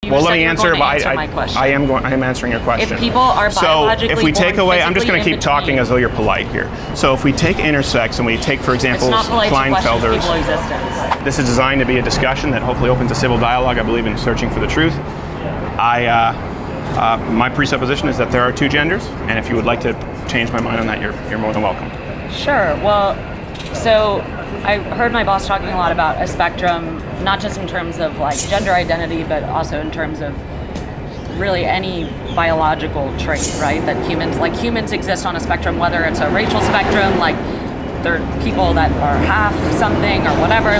Well, let me answer, but my question. I am answering your question. If people are biologically so if we take born away, I'm just going to keep physically in talking as though you're polite here. So if we take intersex and we take, for example, it's not polite to question Kleinfelder's, people's existence. this is designed to be a discussion that hopefully opens a civil dialogue. I believe in searching for the truth. My presupposition is that there are two genders, and if you would like to change my mind on that, you're more than welcome. Sure. Well, so I heard my boss talking a lot about a spectrum, not just in terms of like gender identity, but also in terms of really any biological trait, right? That humans exist on a spectrum, whether it's a racial spectrum, like there are people that are half something or whatever,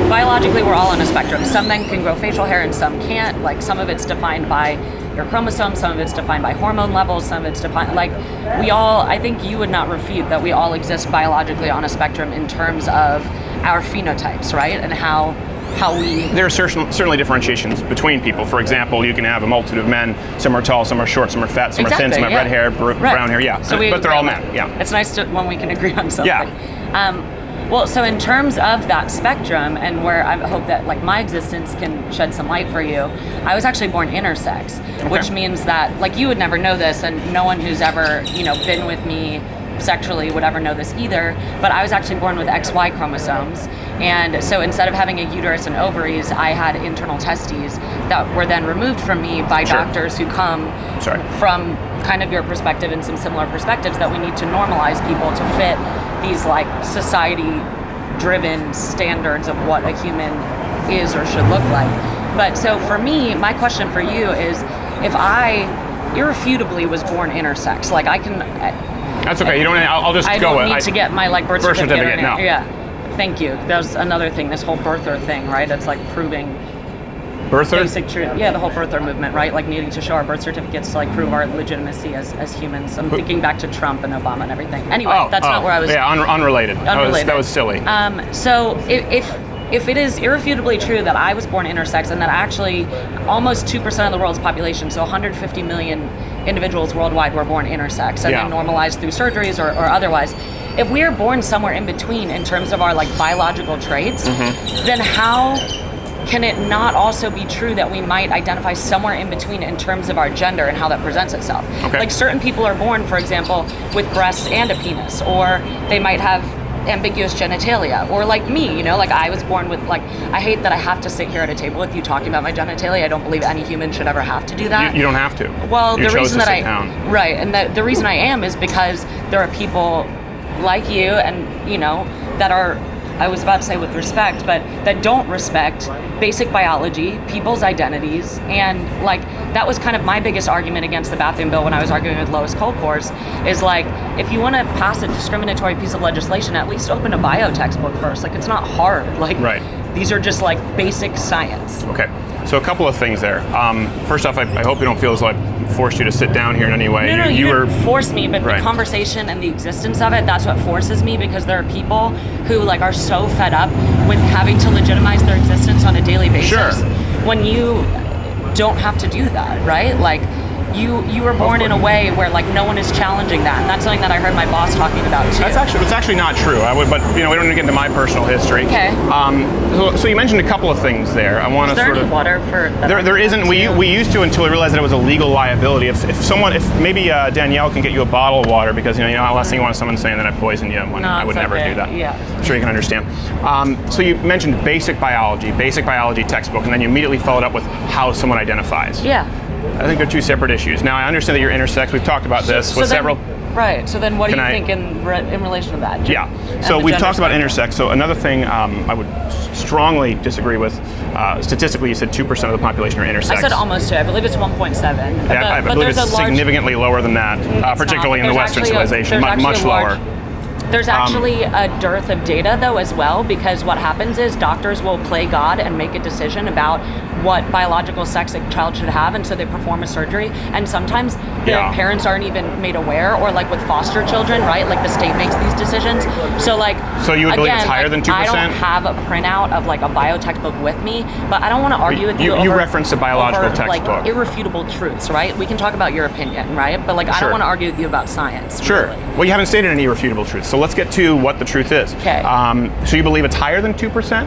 biologically we're all on a spectrum. Some men can grow facial hair and some can't. Like some of it's defined by your chromosomes, some of it's defined by hormone levels, some of it's defined, I think you would not refute that we all exist biologically on a spectrum in terms of our phenotypes, right? And how we... There are certainly differentiations between people. For example, you can have a multitude of men. Some are tall, some are short, some are fat, some are thin, some have red hair, brown hair, yeah. So but they're all men, yeah. It's nice when we can agree on something. Yeah. Well, so in terms of that spectrum, and where I hope that my existence can shed some light for you, I was actually born intersex, which means that you would never know this, and no one who's ever been with me sexually would ever know this either, but I was actually born with XY chromosomes, and so instead of having a uterus and ovaries, I had internal testes that were then removed from me by doctors who come from kind of your perspective and some similar perspectives that we need to normalize people to fit these society-driven standards of what a human is or should look like. But so for me, my question for you is, if I irrefutably was born intersex, I can... That's okay. You don't. I'll just go. I don't need to get my birth certificate. No. Yeah. Thank you. That's another thing. This whole birther thing, right? It's proving birther? Basic truth. Yeah, the whole birther movement, right? Needing to show our birth certificates to prove our legitimacy as humans. I'm thinking back to Trump and Obama and everything. Anyway, that's not where I was. Yeah, unrelated. That was silly. So if it is irrefutably true that I was born intersex and that actually almost 2% of the world's population, so 150 million individuals worldwide, were born intersex and then normalized through surgeries or otherwise, if we are born somewhere in between in terms of our biological traits, then how can it not also be true that we might identify somewhere in between in terms of our gender and how that presents itself? Okay. Certain people are born, for example, with breasts and a penis, or they might have ambiguous genitalia, or me, I was born with I hate that I have to sit here at a table with you talking about my genitalia. I don't believe any human should ever have to do that. You don't have to. Well, you the reason that down. And the reason I am is because there are people like you and that are, I was about to say with respect, but that don't respect basic biology, people's identities, and that was kind of my biggest argument against the bathroom bill when I was arguing with Lois Kolkhorst, is if you want to pass a discriminatory piece of legislation, at least open a bio textbook first. It's not hard. These are just basic science. Okay. So a couple of things there. First off, I hope you don't feel as though I forced you to sit down here in any way. No, you didn't force me, but the conversation and the existence of it, that's what forces me, because there are people who are so fed up with having to legitimize their existence on a daily basis when you don't have to do that, right? You were born in a way where no one is challenging that, and that's something that I heard my boss talking about too. It's actually not true. But we don't need to get into my personal history. Okay. So you mentioned a couple of things there. I want to sort of. Is there any water for? There isn't. We used to until we realized that it was a legal liability. If maybe Danielle can get you a bottle of water, because the last thing you want is someone saying that I poisoned you. I would never do that. Yeah. I'm sure you can understand. So you mentioned basic biology textbook, and then you immediately followed up with how someone identifies. Yeah. I think they're two separate issues. Now, I understand that you're intersex. We've talked about this with several. Right. So then what do you think in relation to that? Yeah. So we've talked about intersex. So another thing I would strongly disagree with, statistically, you said 2% of the population are intersex. I said almost 2. I believe it's 1.7. Yeah, I believe it's significantly lower than that, particularly in the Western civilization, much lower. There's actually a dearth of data, though, as well, because what happens is doctors will play God and make a decision about what biological sex a child should have, and so they perform a surgery, and sometimes the parents aren't even made aware, or with foster children, right? The state makes these decisions. So you would believe it's higher than 2%? I don't have a printout of a bio textbook with me, but I don't want to argue with you. You referenced a biological textbook. Irrefutable truths, right? We can talk about your opinion, right? But I don't want to argue with you about science. Sure. Really. Well, you haven't stated any irrefutable truths, so let's get to what the truth is. Okay. So you believe it's higher than 2%?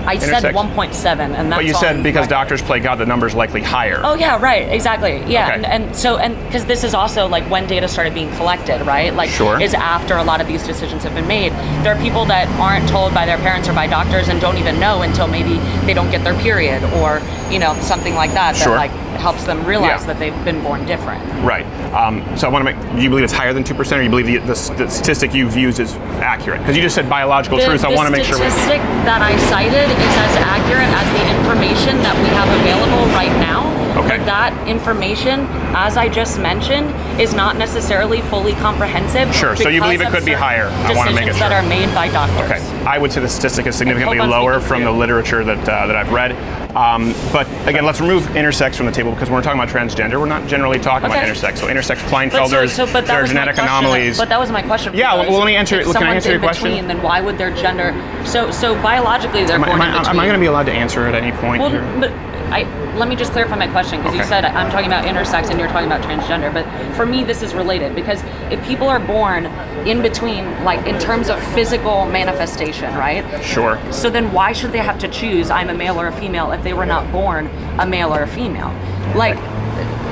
I said 1.7, and that's But you said because doctors play God, the number's likely higher. Oh yeah, right, exactly. Yeah, Okay. and because this is also like when data started being collected, right? Like, Sure. is after a lot of these decisions have been made. There are people that aren't told by their parents or by doctors and don't even know until maybe they don't get their period or something like that. Sure. That like helps them realize Yeah. that they've been born different. Right. So I want to make. Do you believe it's higher than 2%, or you believe the statistic you've used is accurate? Because you just said biological truth. I want to make sure. The statistic that I cited is as accurate as the information that we have available right now. Okay. But that information, as I just mentioned, is not necessarily fully comprehensive. Sure. So you believe it could be higher. I want to make it sure. Decisions that are made by doctors. Okay. I would say the statistic is significantly I hope I'm lower speaking from to the you. literature that I've read. But again, let's remove intersex from the table because when we're talking about transgender, we're not generally talking about Okay. intersex. So intersex But Klinefelders, but that there are was my genetic question. anomalies. But that was my question. Yeah, well, let me answer. If Can I someone's answer your in question? between, then why would their gender? So biologically, they're Am born in I between. going to be allowed to answer at any point Well, here? but let me just clarify my question because you Okay. said I'm talking about intersex and you're talking about transgender. But for me, this is related because if people are born in between, like in terms of physical manifestation, right? Sure. So then why should they have to choose I'm a male or a female if they were not born a male or a female? Like,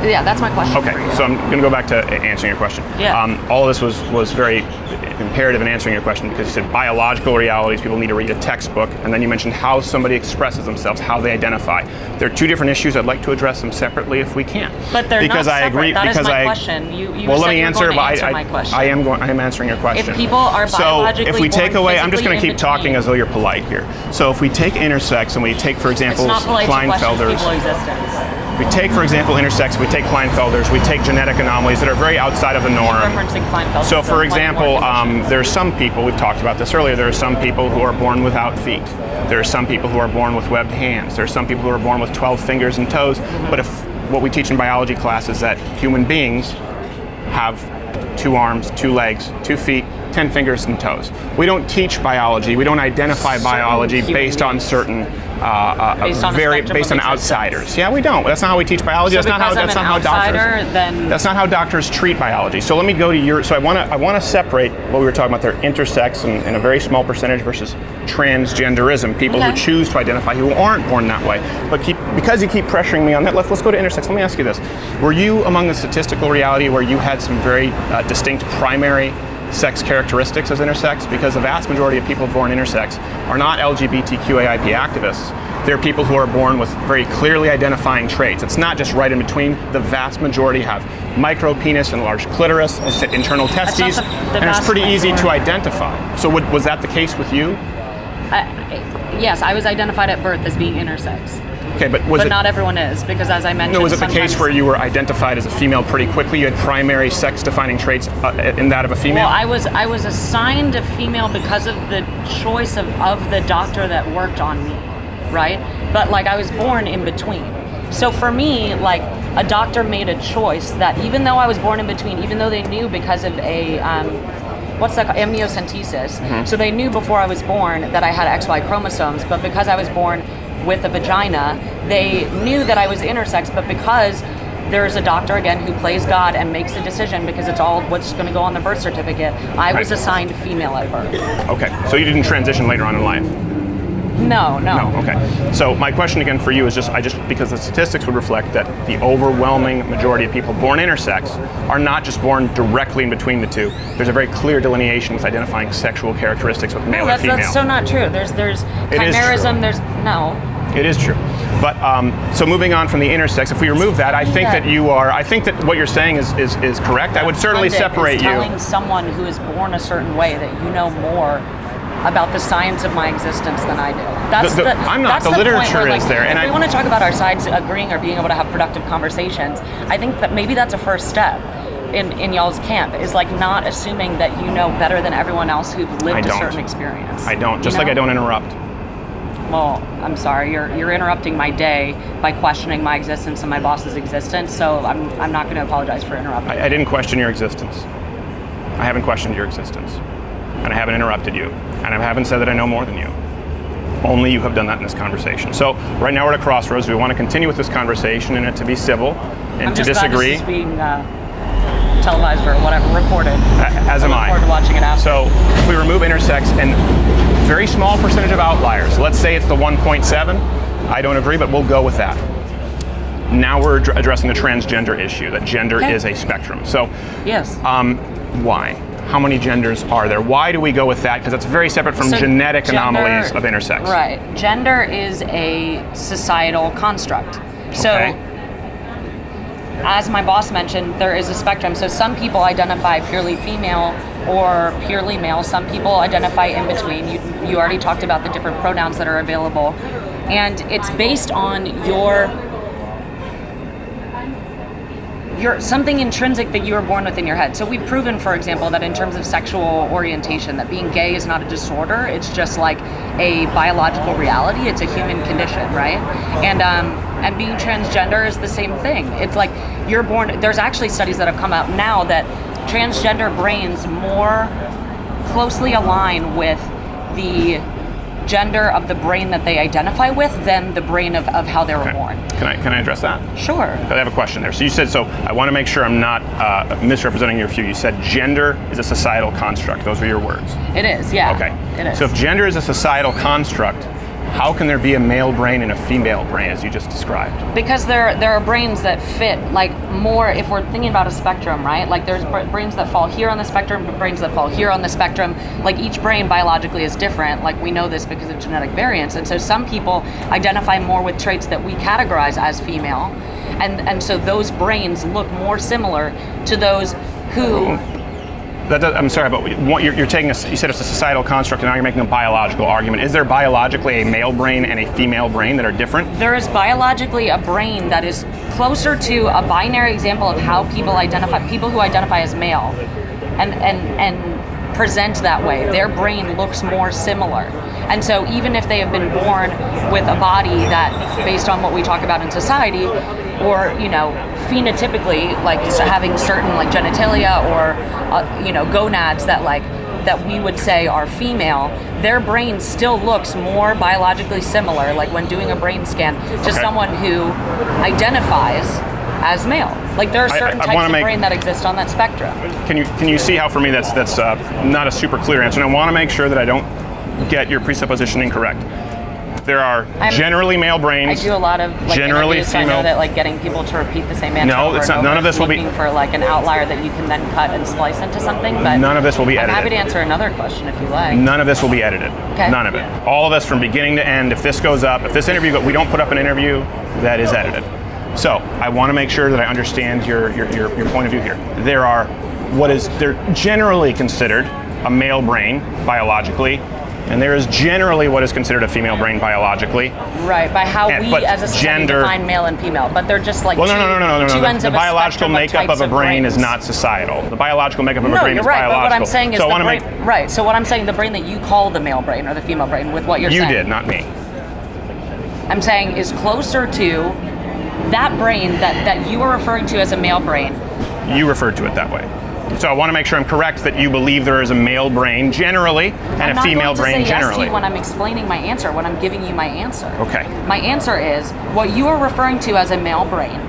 yeah, that's my question. Okay, for you. so I'm going to go back to answering your question. Yeah. All of this was very imperative in answering your question because you said biological realities, people need to read a textbook, and then you mentioned how somebody expresses themselves, how they identify. There are two different issues. I'd like to address them separately if we can. But they're because not I separate. agree. That is because my I question. You well, said let me you were answer. going to But answer my question. I am answering your question. If people are biologically so if we take born away, I'm just going to physically keep talking in as though you're polite here. So if we take intersex and we take, for example, it's not polite to question Klinefelders. people's existence. We take, for example, intersex, we take Klinefelders, we take genetic anomalies that are very outside of the norm. Referencing Klinefelter. So, for example, there are some people, we've talked about this earlier, there are some people who are born without feet. There are some people who are born with webbed hands. There are some people who are born with 12 fingers and toes. But if what we teach in biology class is that human beings have 2 arms, 2 legs, 2 feet, 10 fingers and toes. We don't teach biology, we don't identify biology based on certain Based on a spectrum based of on outsiders. existence. Yeah, we don't. That's not how we teach biology. So that's not how because I'm an outsider, then That's not how doctors treat biology. So let me go to your. So I want to separate what we were talking about there: intersex and a very small percentage versus transgenderism. People who choose to identify who aren't born that way. But because you keep pressuring me on that, let's go to intersex. Let me ask you this: were you among the statistical reality where you had some very distinct primary sex characteristics as intersex? Because the vast majority of people born intersex are not LGBTQAIP activists. They're people who are born with very clearly identifying traits. It's not just right in between. The vast majority have micro penis and large clitoris, internal testes, and it's pretty easy to identify. So was that the case with you? Yes, I was identified at birth as being intersex. Okay, but not everyone is, because as I mentioned, No, was it the case where you were identified as a female pretty quickly? You had primary sex-defining traits in that of a female? Well, I was assigned a female because of the choice of the doctor that worked on me, right? But like I was born in between. So for me, like a doctor made a choice that even though I was born in between, even though they knew because of a what's that called? Amniocentesis. Mm-hmm. So they knew before I was born that I had XY chromosomes, but because I was born with a vagina, they knew that I was intersex, but because there's a doctor, again, who plays God and makes a decision because it's all what's going to go on the birth certificate, I was assigned female at birth. Okay, so you didn't transition later on in life? No. No, okay. So my question again for you is just because the statistics would reflect that the overwhelming majority of people born intersex are not just born directly in between the two. There's a very clear delineation with identifying sexual characteristics with male and female. That's so not true. There's chimerism, It is true. But so moving on from the intersex, if we remove that, I think that what you're saying is correct. I would certainly separate you. Telling someone who is born a certain way that you know more about the science of my existence than I do. I'm not. The literature is there. If we want to talk about our sides agreeing or being able to have productive conversations, I think that maybe that's a first step in y'all's camp, is like not assuming that you know better than everyone else who've lived a certain experience. I don't. Just like I don't interrupt. Well, I'm sorry. You're interrupting my day by questioning my existence and my boss's existence. So I'm not going to apologize for interrupting. I didn't question your existence. I haven't questioned your existence, and I haven't interrupted you, and I haven't said that I know more than you. Only you have done that in this conversation. So right now we're at a crossroads. We want to continue with this conversation and it to be civil and to disagree. I'm just glad this is being televised or whatever, recorded. As am I. I look forward to watching it after. So if we remove intersex and very small percentage of outliers. Let's say it's the 1.7. I don't agree, but we'll go with that. Now we're addressing the transgender issue, that gender is a spectrum. So, yes. Why? How many genders are there? Why do we go with that? Because that's very separate from genetic anomalies of intersex. Right. Gender is a societal construct. So, as my boss mentioned, there is a spectrum. So some people identify purely female or purely male. Some people identify in between. You already talked about the different pronouns that are available. And it's based on your something intrinsic that you were born with in your head. So we've proven, for example, that in terms of sexual orientation, that being gay is not a disorder. It's just like a biological reality. It's a human condition, right? And being transgender is the same thing. It's like you're born. There's actually studies that have come out now that transgender brains more closely align with the gender of the brain that they identify with than the brain of how they were born. Can I address that? Sure. I have a question there. So you said, so I want to make sure I'm not misrepresenting your view. You said gender is a societal construct. Those were your words. It is, yeah. Okay. It is. So if gender is a societal construct, how can there be a male brain and a female brain, as you just described? Because there are brains that fit, like, more, if we're thinking about a spectrum, right? Like, there's brains that fall here on the spectrum, brains that fall here on the spectrum. Like, each brain biologically is different. Like, we know this because of genetic variance. And so some people identify more with traits that we categorize as female. And so those brains look more similar to those who... I'm sorry, but you're taking you said it's a societal construct, and now you're making a biological argument. Is there biologically a male brain and a female brain that are different? There is biologically a brain that is closer to a binary example of how people who identify as male and present that way. Their brain looks more similar. And so even if they have been born with a body that, based on what we talk about in society, or, you know, phenotypically, like having certain like genitalia or, gonads that we would say are female, their brain still looks more biologically similar, like when doing a brain scan, to someone who identifies as male. Like there are certain types of brain that exist on that spectrum. Can you see how for me that's not a super clear answer? And I want to make sure that I don't get your presupposition incorrect. There are generally male brains. I do a lot of generally interviews, female. So I know that like getting people to repeat the same answer. No, it's not. None of this will be looking for like an outlier that you can then cut and splice into something. But none of this will be edited. I'm happy to answer another question if you like. None of this will be edited. Okay. None of it. All of this from beginning to end. If this goes up, if this interview, we don't put up an interview that is edited. So I want to make sure that I understand your point of view here. They're generally considered a male brain biologically, and there is generally what is considered a female brain biologically. Right, by how we as a society define male and female, but they're just like no. Two ends the of a biological makeup of a brain is not societal. The biological makeup of a brain is biological. But what I'm saying is so what I'm saying, the brain that you call the male brain or the female brain, with what you're saying. You did, not me. I'm saying is closer to that brain that you are referring to as a male brain. You referred to it that way. So I want to make sure I'm correct that you believe there is a male brain generally and a female brain generally. I'm not going to say yes to you when I'm explaining my answer, when I'm giving you my answer. Okay. My answer is what you are referring to as a male brain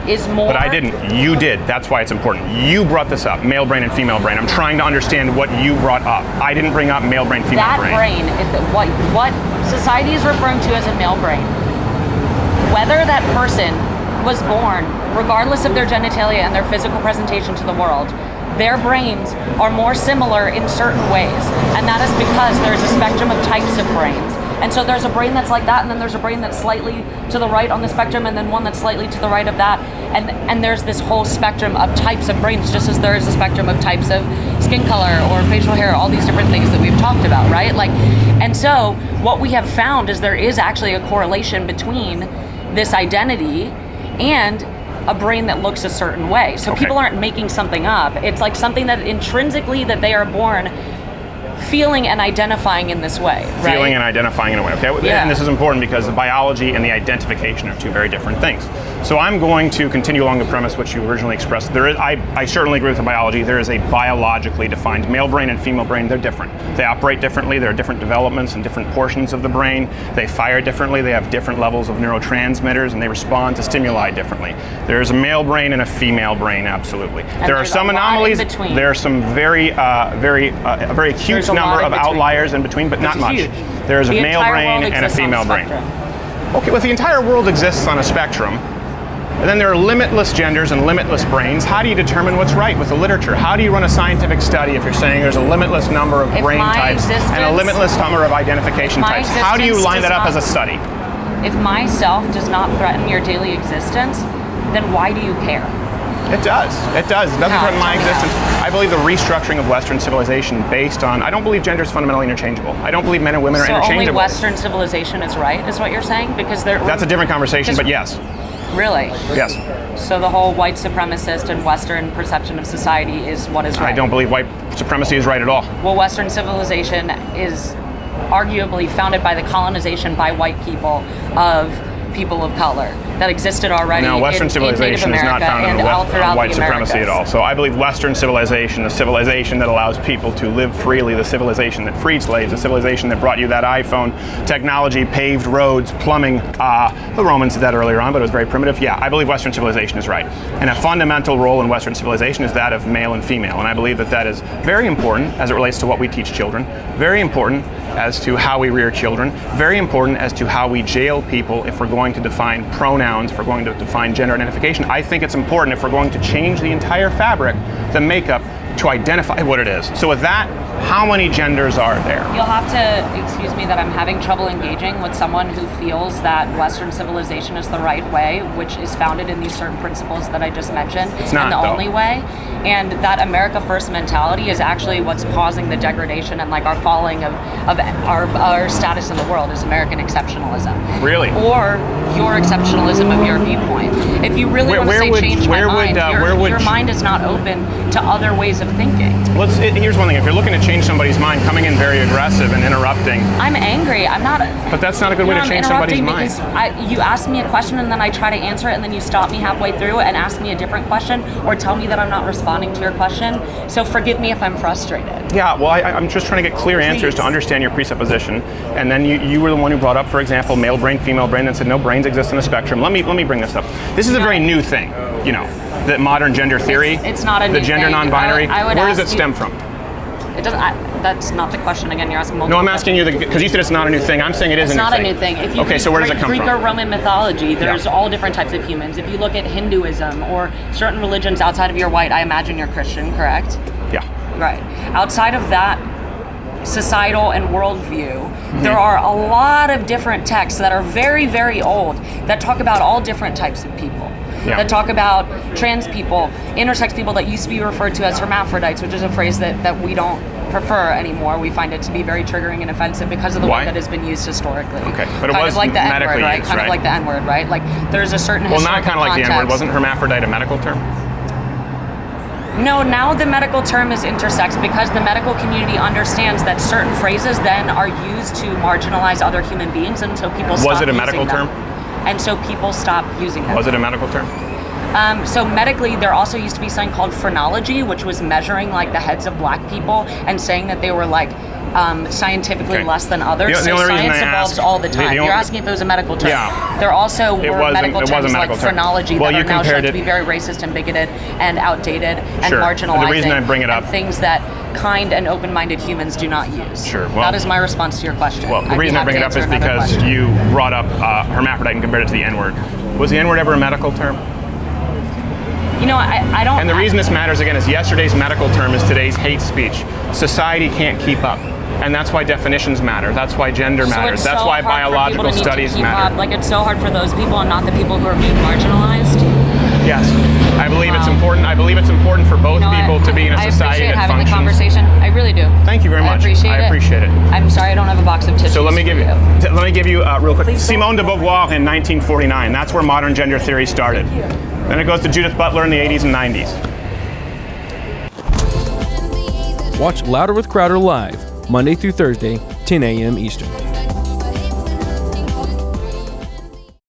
is more... But I didn't. You did. That's why it's important. You brought this up, male brain and female brain. I'm trying to understand what you brought up. I didn't bring up male brain, female brain. That brain is what society is referring to as a male brain. Whether that person was born, regardless of their genitalia and their physical presentation to the world, their brains are more similar in certain ways. And that is because there's a spectrum of types of brains. And so there's a brain that's like that, and then there's a brain that's slightly to the right on the spectrum, and then one that's slightly to the right of that. And there's this whole spectrum of types of brains, just as there is a spectrum of types of skin color or facial hair, all these different things that we've talked about, right? And so what we have found is there is actually a correlation between this identity and a brain that looks a certain way. So people aren't making something up. It's like something that intrinsically that they are born feeling and identifying in this way, right? Feeling and identifying in a way, okay? Yeah. And this is important because the biology and the identification are two very different things. So I'm going to continue along the premise which you originally expressed. I certainly agree with the biology. There is a biologically defined male brain and female brain. They're different. They operate differently. There are different developments and different portions of the brain. They fire differently. They have different levels of neurotransmitters, and they respond to stimuli differently. There is a male brain and a female brain, absolutely. And there are some anomalies. There are some very acute number of outliers in between, but not much. Huge. There is a The male entire brain world and a exists on female the brain. spectrum. Okay, well, the entire world exists on a spectrum. And then there are limitless genders and limitless brains. How do you determine what's right with the literature? How do you run a scientific study if you're saying there's a limitless number of brain types and a limitless number of identification types? How do you line that up as a study? If myself does not threaten your daily existence, then why do you care? It does. It does. It doesn't threaten my existence. I believe the restructuring of Western civilization based on, I don't believe gender is fundamentally interchangeable. I don't believe men and women are interchangeable. So only Western civilization is right, is what you're saying? Because that's a different conversation, but yes. Really? Yes. So the whole white supremacist and Western perception of society is what is right? I don't believe white supremacy is right at all. Well, Western civilization is arguably founded by the colonization by white people of people of color that existed already. No, Western civilization is not founded on white supremacy at all. So I believe Western civilization, the civilization that allows people to live freely, the civilization that freed slaves, the civilization that brought you that iPhone technology, paved roads, plumbing. The Romans did that earlier on, but it was very primitive. Yeah, I believe Western civilization is right. And a fundamental role in Western civilization is that of male and female. And I believe that that is very important as it relates to what we teach children, very important as to how we rear children, very important as to how we jail people if we're going to define pronouns, if we're going to define gender identification. I think it's important if we're going to change the entire fabric, the makeup, to identify what it is. So with that, how many genders are there? You'll have to excuse me that I'm having trouble engaging with someone who feels that Western civilization is the right way, which is founded in these certain principles that I just mentioned. It's not, and the though. only way. And that America First mentality is actually what's causing the degradation and like our falling of our status in the world is American exceptionalism. Really? Or your exceptionalism of your viewpoint. If you really want to say change my mind, your mind is not open to other ways of thinking. Here's one thing. If you're looking to change somebody's mind, coming in very aggressive and interrupting. I'm angry. I'm not. But that's not a good way to change somebody's mind. You ask me a question and then I try to answer it and then you stop me halfway through and ask me a different question or tell me that I'm not responding to your question. So forgive me if I'm frustrated. Yeah, well, I'm just trying to get clear answers to understand your presupposition. And then you were the one who brought up, for example, male brain, female brain, and said no, brains exist in the spectrum. Let me bring this up. This is a very new thing, you know, that modern gender theory. It's not a new thing. The gender non-binary. Where does it stem from? It doesn't. That's not the question. Again, you're asking multiple. No, I'm asking you because you said it's not a new thing. I'm saying it is a new thing. It's not a new thing. If you okay, so where does it come Greek from? or Roman mythology, there's all different types of humans. If you look at Hinduism or certain religions outside of your white, I imagine you're Christian, correct? Yeah. Right. Outside of that societal and worldview, there are a lot of different texts that are very, very old that talk about all different types of people. Yeah. That talk about trans people, intersex people that used to be referred to as hermaphrodites, which is a phrase that we don't prefer anymore. We find it to be very triggering and offensive because of the way that has been used historically. Okay, but it kind was of like the N-word, right? Used, kind of like the N-word, right? Like there's a certain well, not kind of like context. the N-word. Wasn't hermaphrodite a medical term? No, now the medical term is intersex because the medical community understands that certain phrases then are used to marginalize other human beings, and so people stop Was it a using medical them. term? And so people stop using them. Was it a medical term? So medically, there also used to be something called phrenology, which was measuring like the heads of black people and saying that they were like scientifically less than others. The so only science evolves all the time. You're asking if it was a medical term. Yeah. There also were medical terms like term. phrenology that are now shown to be very racist and bigoted and outdated and marginalizing. The reason I bring it up, and things that kind and open-minded humans do not use. Sure. Well, that is my response to your question. Well, the reason I bring it up is because you brought up hermaphrodite and compared it to the N-word. Was the N-word ever a medical term? You know, I don't. And the reason this matters again is yesterday's medical term is today's hate speech. Society can't keep up. And that's why definitions matter. That's why gender matters. That's why biological studies matter. Like it's so hard for those people and not the people who are being marginalized. Yes, I believe it's important. I believe it's important for both people to be in a society that functions. I appreciate having the conversation. I really do. Thank you very much. I appreciate it. I'm sorry I don't have a box of tissues. So let me give you real quick. Simone de Beauvoir in 1949. That's where modern gender theory started. Then it goes to Judith Butler in the 80s and 90s. Watch Louder with Crowder live, Monday through Thursday, 10 a.m. Eastern.